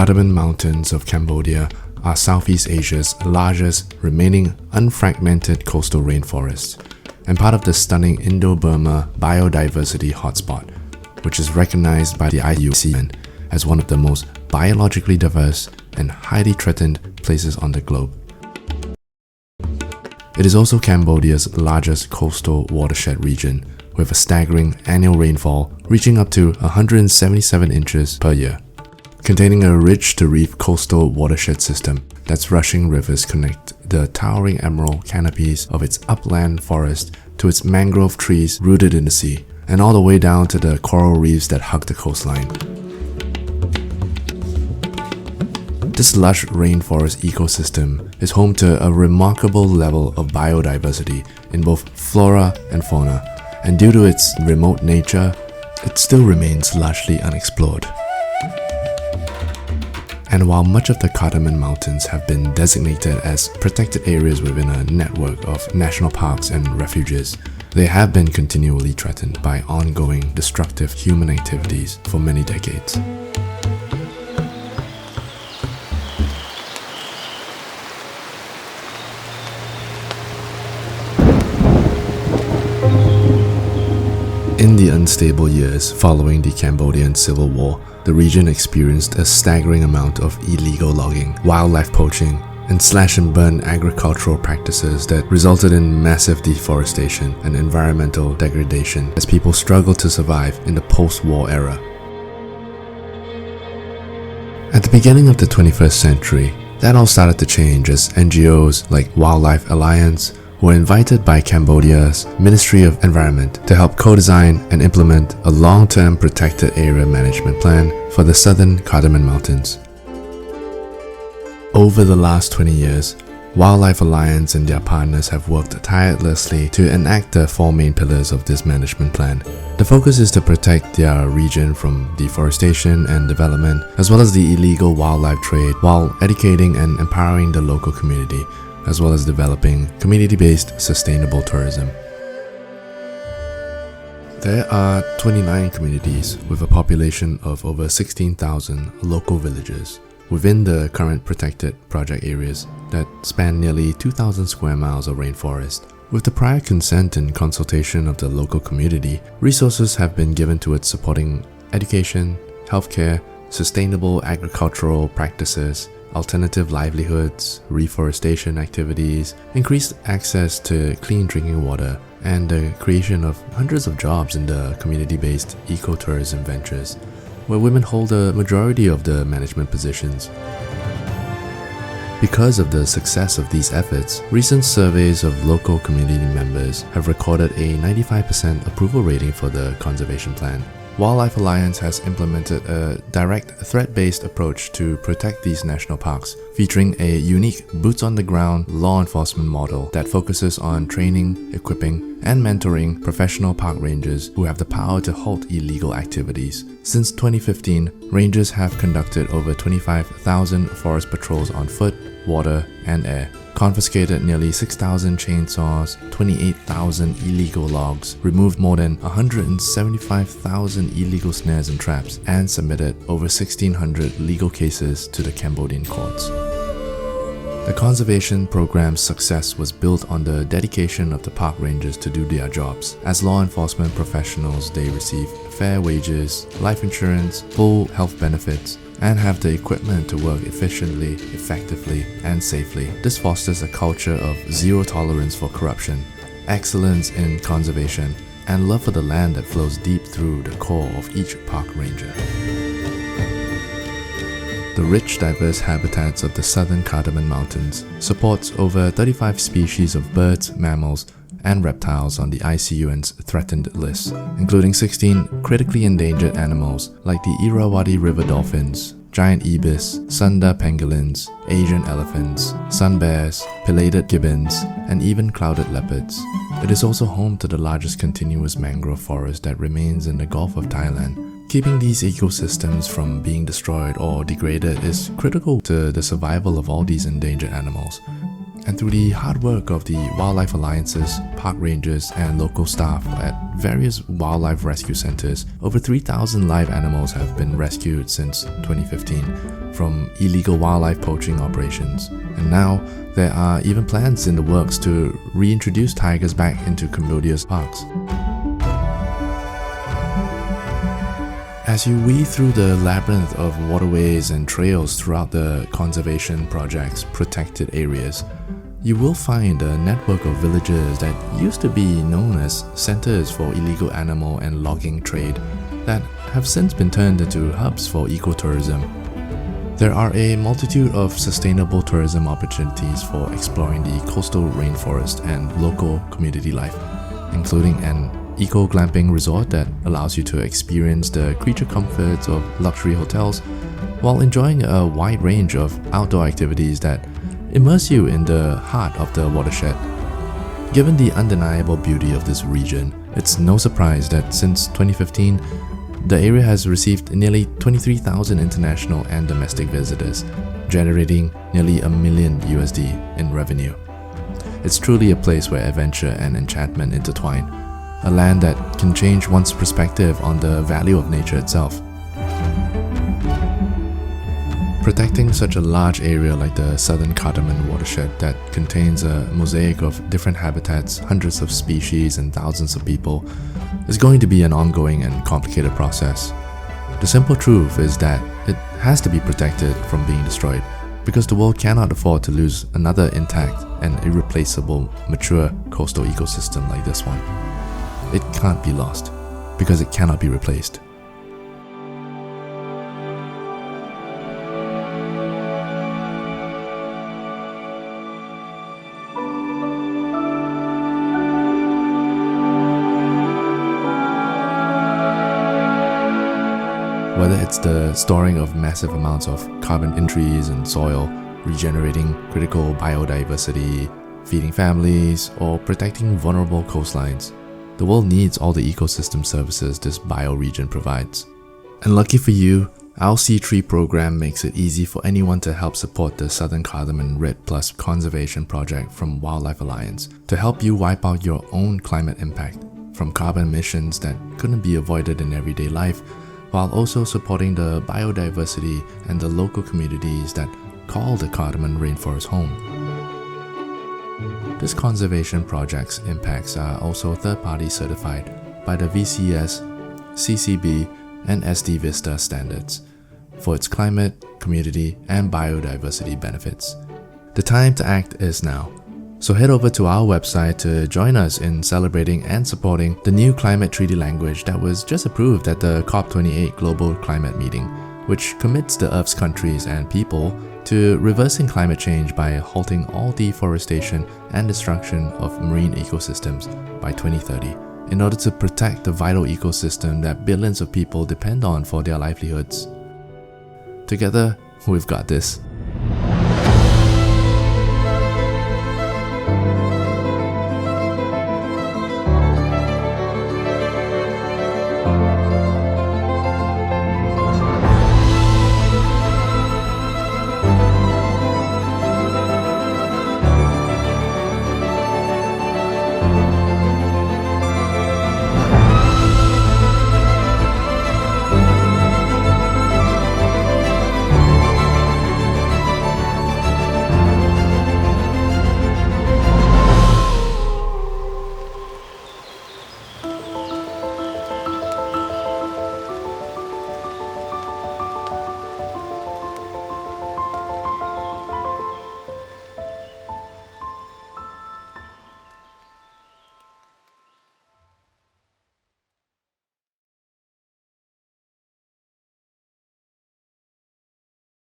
Cardamom Mountains of Cambodia are Southeast Asia's largest remaining unfragmented coastal rainforest, and part of the stunning Indo-Burma biodiversity hotspot, which is recognized by the IUCN as one of the most biologically diverse and highly threatened places on the globe. It is also Cambodia's largest coastal watershed region, with a staggering annual rainfall reaching up to 177 inches per year. Containing a ridge-to-reef coastal watershed system that's rushing rivers connect the towering emerald canopies of its upland forest to its mangrove trees rooted in the sea, and all the way down to the coral reefs that hug the coastline. This lush rainforest ecosystem is home to a remarkable level of biodiversity in both flora and fauna, and due to its remote nature, it still remains largely unexplored. And while much of the Cardamom Mountains have been designated as protected areas within a network of national parks and refuges, they have been continually threatened by ongoing destructive human activities for many decades. In the unstable years following the Cambodian Civil War, the region experienced a staggering amount of illegal logging, wildlife poaching, and slash-and-burn agricultural practices that resulted in massive deforestation and environmental degradation as people struggled to survive in the post-war era. At the beginning of the 21st century, that all started to change as NGOs like Wildlife Alliance were invited by Cambodia's Ministry of Environment to help co-design and implement a long-term protected area management plan for the Southern Cardamom Mountains. Over the last 20 years, Wildlife Alliance and their partners have worked tirelessly to enact the four main pillars of this management plan. The focus is to protect their region from deforestation and development, as well as the illegal wildlife trade, while educating and empowering the local community, as well as developing community-based sustainable tourism. There are 29 communities with a population of over 16,000 local villages within the current protected project areas that span nearly 2,000 square miles of rainforest. With the prior consent and consultation of the local community, resources have been given towards supporting education, healthcare, sustainable agricultural practices, alternative livelihoods, reforestation activities, increased access to clean drinking water, and the creation of hundreds of jobs in the community-based ecotourism ventures, where women hold a majority of the management positions. Because of the success of these efforts, recent surveys of local community members have recorded a 95% approval rating for the conservation plan. Wildlife Alliance has implemented a direct threat-based approach to protect these national parks, featuring a unique boots-on-the-ground law enforcement model that focuses on training, equipping, and mentoring professional park rangers who have the power to halt illegal activities. Since 2015, rangers have conducted over 25,000 forest patrols on foot, water, and air, confiscated nearly 6,000 chainsaws, 28,000 illegal logs, removed more than 175,000 illegal snares and traps, and submitted over 1,600 legal cases to the Cambodian courts. The conservation program's success was built on the dedication of the park rangers to do their jobs. As law enforcement professionals, they receive fair wages, life insurance, full health benefits, and have the equipment to work efficiently, effectively, and safely. This fosters a culture of zero tolerance for corruption, excellence in conservation, and love for the land that flows deep through the core of each park ranger. The rich, diverse habitats of the Southern Cardamom Mountains supports over 35 species of birds, mammals, and reptiles on the ICUN's threatened list, including 16 critically endangered animals like the Irrawaddy river dolphins, giant ibis, Sunda pangolins, Asian elephants, sun bears, pileated gibbons, and even clouded leopards. It is also home to the largest continuous mangrove forest that remains in the Gulf of Thailand. Keeping these ecosystems from being destroyed or degraded is critical to the survival of all these endangered animals. And through the hard work of the wildlife alliances, park rangers, and local staff at various wildlife rescue centers, over 3,000 live animals have been rescued since 2015 from illegal wildlife poaching operations. And now, there are even plans in the works to reintroduce tigers back into Cambodia's parks. As you weave through the labyrinth of waterways and trails throughout the conservation project's protected areas, you will find a network of villages that used to be known as centers for illegal animal and logging trade that have since been turned into hubs for ecotourism. There are a multitude of sustainable tourism opportunities for exploring the coastal rainforest and local community life, including an eco-glamping resort that allows you to experience the creature comforts of luxury hotels while enjoying a wide range of outdoor activities that immerse you in the heart of the watershed. Given the undeniable beauty of this region, it's no surprise that since 2015, the area has received nearly 23,000 international and domestic visitors, generating nearly $1 million in revenue. It's truly a place where adventure and enchantment intertwine, a land that can change one's perspective on the value of nature itself. Protecting such a large area like the Southern Cardamom Watershed that contains a mosaic of different habitats, hundreds of species, and thousands of people is going to be an ongoing and complicated process. The simple truth is that it has to be protected from being destroyed because the world cannot afford to lose another intact and irreplaceable, mature coastal ecosystem like this one. It can't be lost because it cannot be replaced. Whether it's the storing of massive amounts of carbon in trees and soil, regenerating critical biodiversity, feeding families, or protecting vulnerable coastlines, the world needs all the ecosystem services this bioregion provides. And lucky for you, our SeaTree program makes it easy for anyone to help support the Southern Cardamom REDD+ conservation project from Wildlife Alliance to help you wipe out your own climate impact from carbon emissions that couldn't be avoided in everyday life, while also supporting the biodiversity and the local communities that call the Cardamom Rainforest home. This conservation project's impacts are also third-party certified by the VCS, CCB, and SD Vista standards for its climate, community, and biodiversity benefits. The time to act is now. So head over to our website to join us in celebrating and supporting the new climate treaty language that was just approved at the COP28 Global Climate Meeting, which commits the Earth's countries and people to reversing climate change by halting all deforestation and destruction of marine ecosystems by 2030 in order to protect the vital ecosystem that billions of people depend on for their livelihoods. Together, we've got this.